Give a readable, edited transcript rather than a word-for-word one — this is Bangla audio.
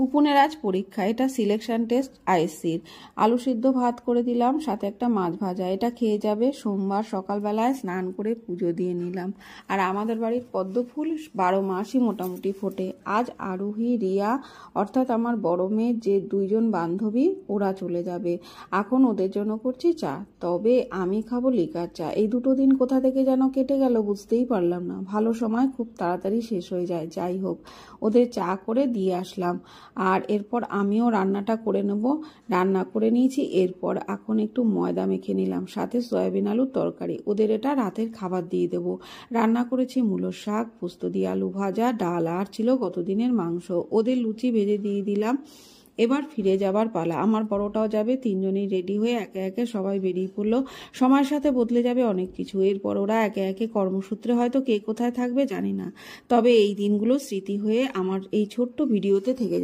পুপুনের আজ পরীক্ষা, এটা সিলেকশন টেস্ট আইএসসির। আলু সিদ্ধ ভাত করে দিলাম, সাথে একটা মাছ ভাজা, এটা খেয়ে যাবে। সোমবার সকালবেলায় স্নান করে পুজো দিয়ে নিলাম। আর আমাদের বাড়ির পদ্ম ফুল 12 মাসই মোটামুটি ফোটে। আজ আরোহী, রিয়া অর্থাৎ আমার বড় মেয়ের যে 2জন বান্ধবী, ওরা চলে যাবে। এখন ওদের জন্য করছি চা, তবে আমি খাবো লিকার চা। এই 2 দিন কোথা থেকে যেন কেটে গেল বুঝতেই পারলাম না। ভালো সময় খুব তাড়াতাড়ি শেষ হয়ে যায়। যাই হোক, ওদের চা করে দিয়ে আসলাম। আর এরপর আমিও রান্নাটা করে নেব। রান্না করে নিয়েছি। এরপর এখন একটু ময়দা মেখে নিলাম, সাথে সয়াবিন আলুর তরকারি। ওদের এটা রাতের খাবার দিয়ে দেব। রান্না করেছি মূলোর শাক, পোস্ত দিয়ে আলু ভাজা, ডাল, আর ছিল গতদিনের মাংস। ওদের লুচি ভেজে দিয়ে দিলাম। এবার ফিরে যাবার পালা। আমার বড়টাও যাবে। 3জনেই রেডি হয়ে একে একে সবাই বেরিয়ে পড়লো। সময়ের সাথে বদলে যাবে অনেক কিছু। এরপর ওরা একে একে কর্মসূত্রে হয়তো কে কোথায় থাকবে জানি না, তবে এই দিনগুলো স্মৃতি হয়ে আমার এই ছোট্ট ভিডিওতে থেকে যাবে।